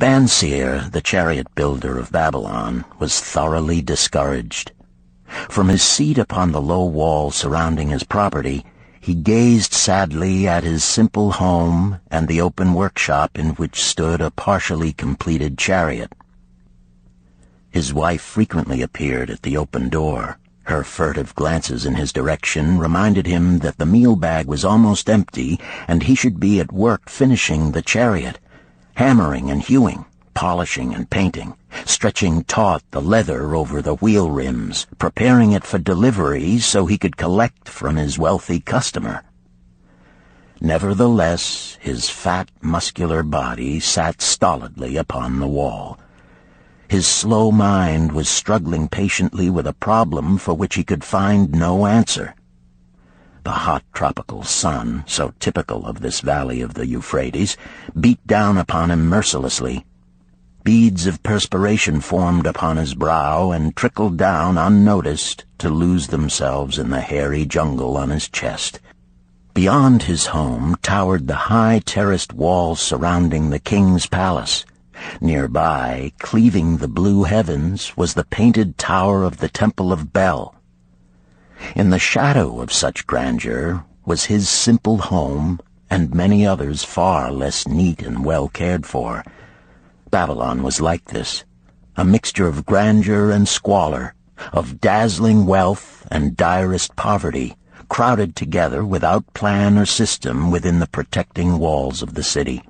Bansir, the chariot builder of Babylon, was thoroughly discouraged. From his seat upon the low wall surrounding his property, he gazed sadly at his simple home and the open workshop in which stood a partially completed chariot. His wife frequently appeared at the open door. Her furtive glances in his direction reminded him that the meal bag was almost empty and he should be at work finishing the chariot, hammering and hewing, polishing and painting, stretching taut the leather over the wheel rims, preparing it for delivery so he could collect from his wealthy customer. Nevertheless, his fat, muscular body sat stolidly upon the wall. His slow mind was struggling patiently with a problem for which he could find no answer. The hot tropical sun, so typical of this valley of the Euphrates, beat down upon him mercilessly. Beads of perspiration formed upon his brow and trickled down unnoticed to lose themselves in the hairy jungle on his chest. Beyond his home towered the high terraced walls surrounding the king's palace. Nearby, cleaving the blue heavens, was the painted tower of the Temple of Bel. In the shadow of such grandeur was his simple home and many others far less neat and well cared for. Babylon was like this, a mixture of grandeur and squalor, of dazzling wealth and direst poverty, crowded together without plan or system within the protecting walls of the city.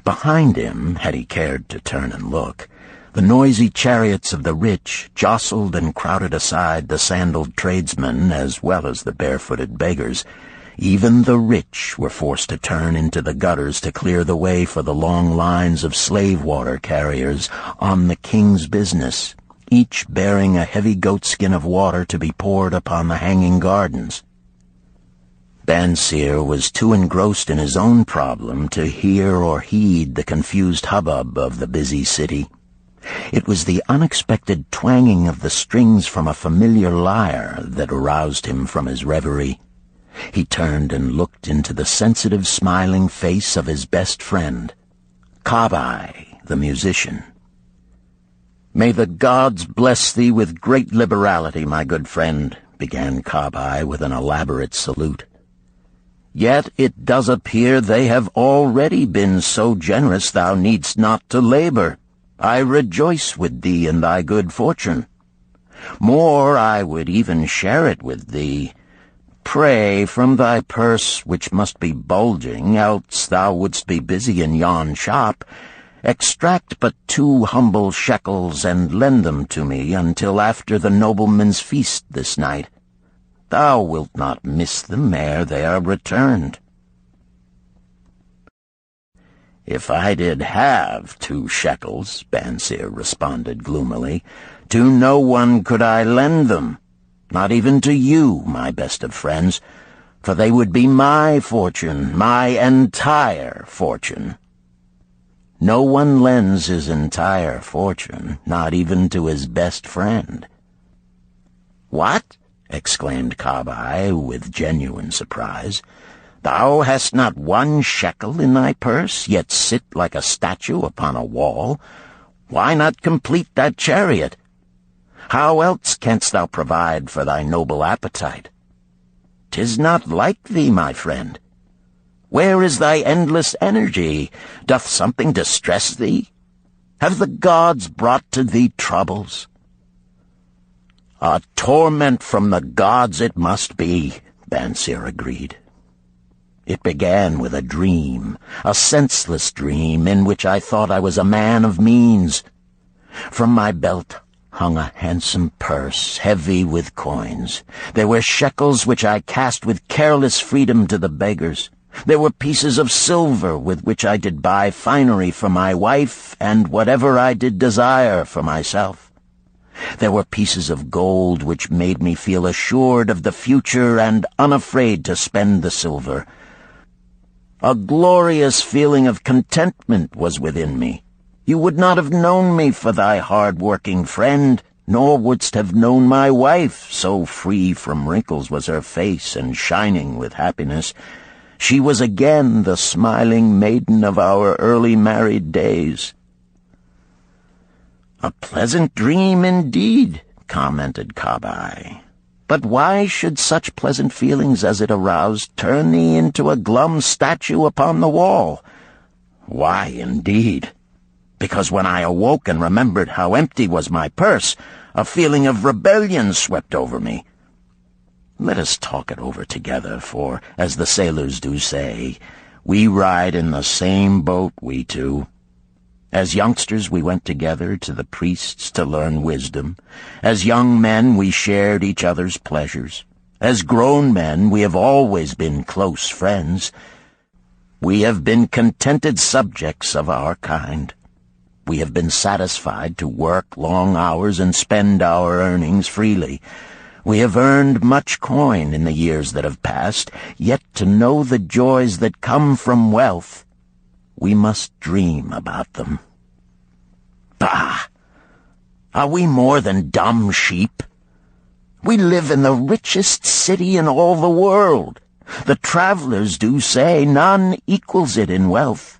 Behind him, had he cared to turn and look, the noisy chariots of the rich jostled and crowded aside the sandaled tradesmen as well as the barefooted beggars. Even the rich were forced to turn into the gutters to clear the way for the long lines of slave water carriers on the king's business, each bearing a heavy goatskin of water to be poured upon the hanging gardens. Bansir was too engrossed in his own problem to hear or heed the confused hubbub of the busy city. It was the unexpected twanging of the strings from a familiar lyre that aroused him from his reverie. He turned and looked into the sensitive, smiling face of his best friend, Kabai, the musician. "May the gods bless thee with great liberality, my good friend," began Kabai with an elaborate salute. "Yet it does appear they have already been so generous thou needst not to labor. I rejoice with thee in thy good fortune. More, I would even share it with thee. Pray, from thy purse, which must be bulging, else thou wouldst be busy in yon shop, extract but 2 humble shekels and lend them to me until after the nobleman's feast this night. Thou wilt not miss them ere they are returned." "If I did have 2 shekels," Bansir responded gloomily, "to no one could I lend them, not even to you, my best of friends, for they would be my fortune, my entire fortune." No one lends his entire fortune, not even to his best friend. "What?" exclaimed Kabai with genuine surprise. "Thou hast not 1 shekel in thy purse, yet sit like a statue upon a wall. Why not complete that chariot? How else canst thou provide for thy noble appetite? 'Tis not like thee, my friend. Where is thy endless energy? Doth something distress thee? Have the gods brought to thee troubles?" "A torment from the gods it must be," Bansir agreed. "It began with a dream, a senseless dream in which I thought I was a man of means. From my belt hung a handsome purse, heavy with coins. There were shekels which I cast with careless freedom to the beggars. There were pieces of silver with which I did buy finery for my wife and whatever I did desire for myself. There were pieces of gold which made me feel assured of the future and unafraid to spend the silver. A glorious feeling of contentment was within me. You would not have known me for thy hard-working friend, nor wouldst have known my wife, so free from wrinkles was her face and shining with happiness. She was again the smiling maiden of our early married days. "A pleasant dream indeed," commented Kabai. "But why should such pleasant feelings as it aroused turn thee into a glum statue upon the wall?" "Why, indeed? Because when I awoke and remembered how empty was my purse, a feeling of rebellion swept over me. Let us talk it over together, for, as the sailors do say, we ride in the same boat, we two. As youngsters we went together to the priests to learn wisdom. As young men we shared each other's pleasures. As grown men we have always been close friends. We have been contented subjects of our kind. We have been satisfied to work long hours and spend our earnings freely. We have earned much coin in the years that have passed, yet to know the joys that come from wealth, we must dream about them. Bah! Are we more than dumb sheep? We live in the richest city in all the world. The travelers do say none equals it in wealth.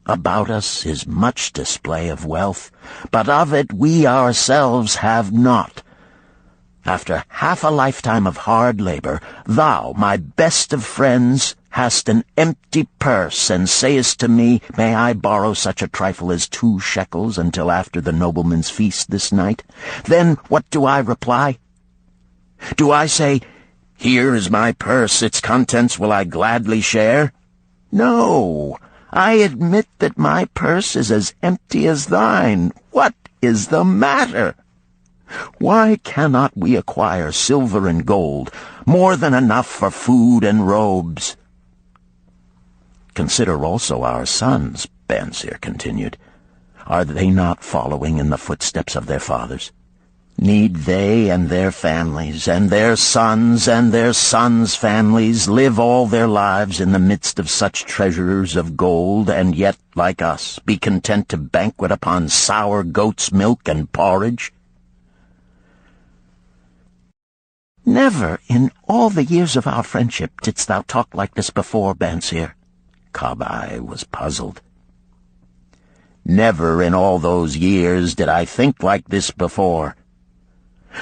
About us is much display of wealth, but of it we ourselves have not. After half a lifetime of hard labor, thou, my best of friends, hast an empty purse, and sayest to me, "May I borrow such a trifle as 2 shekels until after the nobleman's feast this night?" Then what do I reply? Do I say, "Here is my purse, its contents will I gladly share"? No, I admit that my purse is as empty as thine. What is the matter? Why cannot we acquire silver and gold, more than enough for food and robes? Consider also our sons, Bansir continued. Are they not following in the footsteps of their fathers? Need they and their families, and their sons' families, live all their lives in the midst of such treasures of gold, and yet, like us, be content to banquet upon sour goat's milk and porridge? Never in all the years of our friendship didst thou talk like this before, Bansir. Kabai was puzzled. Never in all those years did I think like this before.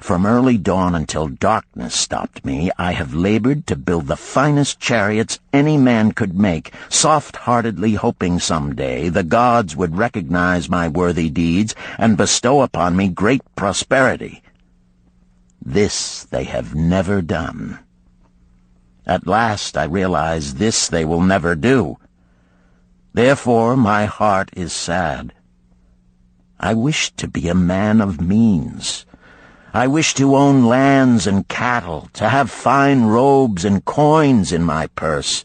From early dawn until darkness stopped me, I have labored to build the finest chariots any man could make, soft-heartedly hoping some day the gods would recognize my worthy deeds and bestow upon me great prosperity. This they have never done. At last I realize this they will never do. Therefore my heart is sad. I wish to be a man of means. I wish to own lands and cattle, to have fine robes and coins in my purse.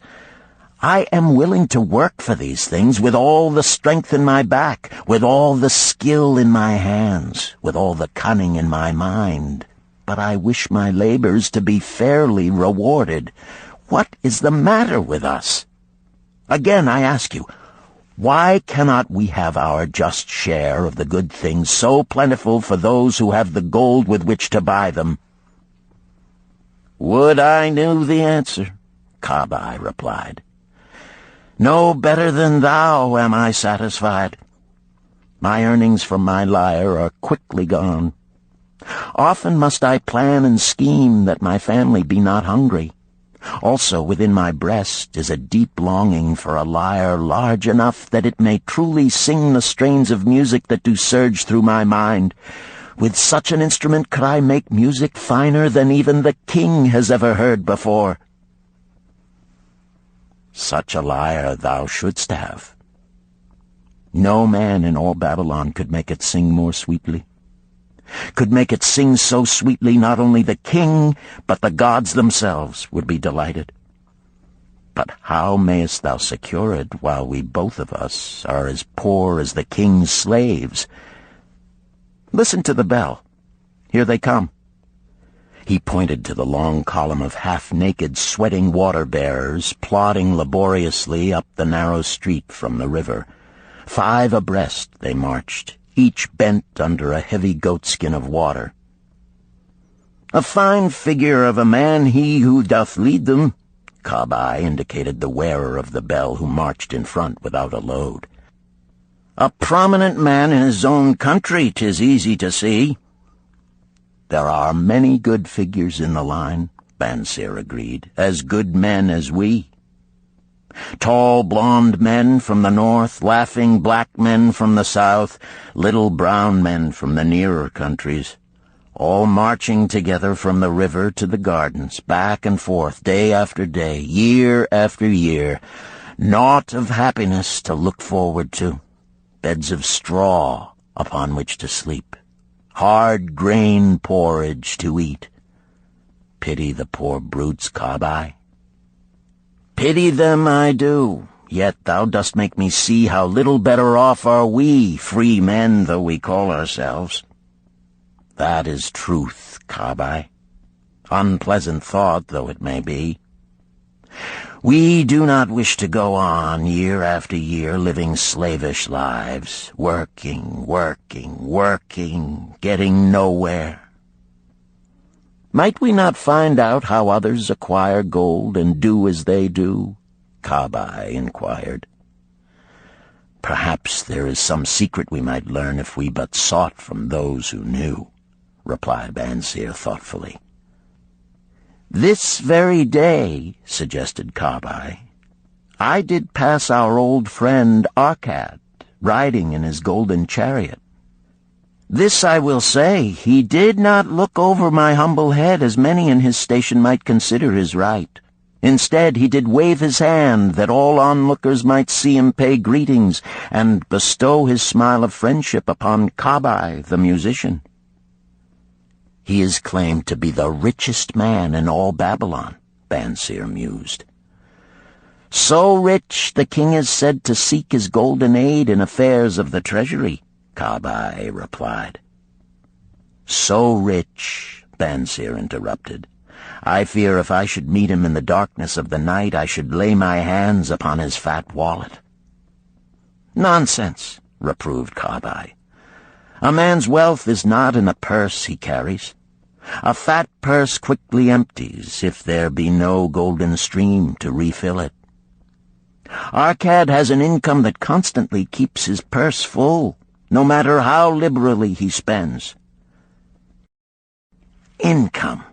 I am willing to work for these things with all the strength in my back, with all the skill in my hands, with all the cunning in my mind. But I wish my labors to be fairly rewarded. What is the matter with us? Again, I ask you, why cannot we have our just share of the good things so plentiful for those who have the gold with which to buy them? Would I knew the answer, Kabai replied. No better than thou am I satisfied. My earnings from my lyre are quickly gone. Often must I plan and scheme that my family be not hungry. Also within my breast is a deep longing for a lyre large enough that it may truly sing the strains of music that do surge through my mind. With such an instrument could I make music finer than even the king has ever heard before. Such a lyre thou shouldst have. No man in all Babylon could make it sing more sweetly. Could make it sing so sweetly not only the king, but the gods themselves would be delighted. But how mayest thou secure it while we both of us are as poor as the king's slaves? Listen to the bell. Here they come. He pointed to the long column of half-naked, sweating water-bearers plodding laboriously up the narrow street from the river. 5 abreast they marched, each bent under a heavy goatskin of water. A fine figure of a man he who doth lead them, Kabai indicated the wearer of the bell who marched in front without a load. "A prominent man in his own country, 'tis easy to see." "There are many good figures in the line," Bansir agreed, "as good men as we. Tall blond men from the north, laughing black men from the south, little brown men from the nearer countries, all marching together from the river to the gardens, back and forth, day after day, year after year, naught of happiness to look forward to, beds of straw upon which to sleep, hard grain porridge to eat. Pity the poor brutes, Kabai." "Pity them I do, yet thou dost make me see how little better off are we, free men though we call ourselves." "That is truth, Kabai, unpleasant thought though it may be. We do not wish to go on year after year living slavish lives, working, getting nowhere. Might we not find out how others acquire gold and do as they do?" Kabai inquired. "Perhaps there is some secret we might learn if we but sought from those who knew," replied Bansir thoughtfully. "This very day," suggested Kabai, "I did pass our old friend Arkad, riding in his golden chariot. This I will say, he did not look over my humble head as many in his station might consider his right. Instead, he did wave his hand that all onlookers might see him pay greetings and bestow his smile of friendship upon Kabai, the musician. He is claimed to be the richest man in all Babylon," Bansir mused. "So rich, the king is said to seek his golden aid in affairs of the treasury," Kabai replied. "So rich," Bansir interrupted, "I fear if I should meet him in the darkness of the night, I should lay my hands upon his fat wallet." "Nonsense," reproved Kabai. "A man's wealth is not in the purse he carries. A fat purse quickly empties if there be no golden stream to refill it. Arkad has an income that constantly keeps his purse full, no matter how liberally he spends." "Income,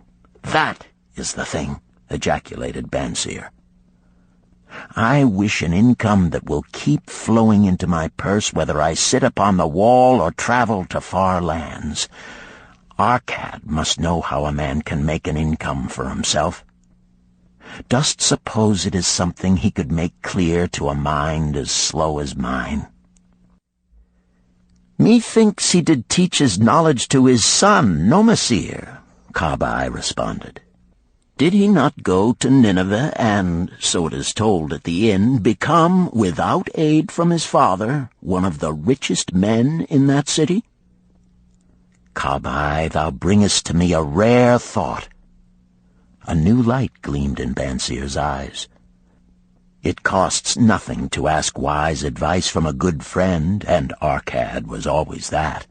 that is the thing," ejaculated Bansir. "I wish an income that will keep flowing into my purse whether I sit upon the wall or travel to far lands. Arkad must know how a man can make an income for himself. Dost suppose it is something he could make clear to a mind as slow as mine?" "Methinks he did teach his knowledge to his son, Nomasir," Kabai responded. "Did he not go to Nineveh and, so it is told at the inn, become, without aid from his father, one of the richest men in that city?" "Kabai, thou bringest to me a rare thought." A new light gleamed in Bansir's eyes. "It costs nothing to ask wise advice from a good friend, and Arkad was always that.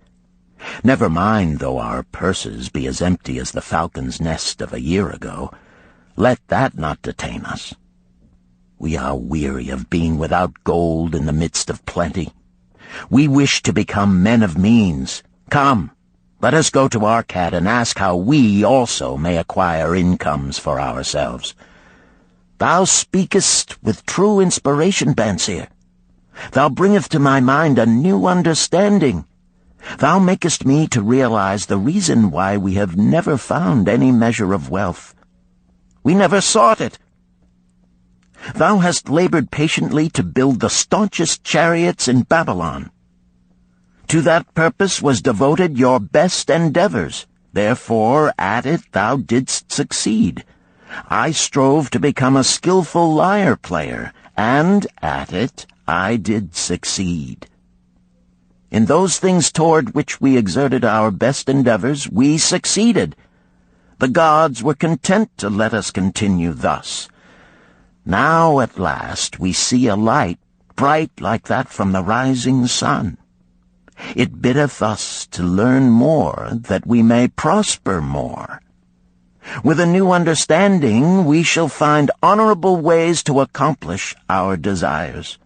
Never mind though our purses be as empty as the falcon's nest of a year ago. Let that not detain us. We are weary of being without gold in the midst of plenty. We wish to become men of means. Come, let us go to Arkad and ask how we also may acquire incomes for ourselves." "Thou speakest with true inspiration, Bansir. Thou bringest to my mind a new understanding. Thou makest me to realize the reason why we have never found any measure of wealth. We never sought it. Thou hast labored patiently to build the staunchest chariots in Babylon. To that purpose was devoted your best endeavors. Therefore, at it thou didst succeed. I strove to become a skillful lyre player, and at it I did succeed. In those things toward which we exerted our best endeavors, we succeeded. The gods were content to let us continue thus. Now at last we see a light, bright like that from the rising sun. It biddeth us to learn more, that we may prosper more. With a new understanding, we shall find honorable ways to accomplish our desires.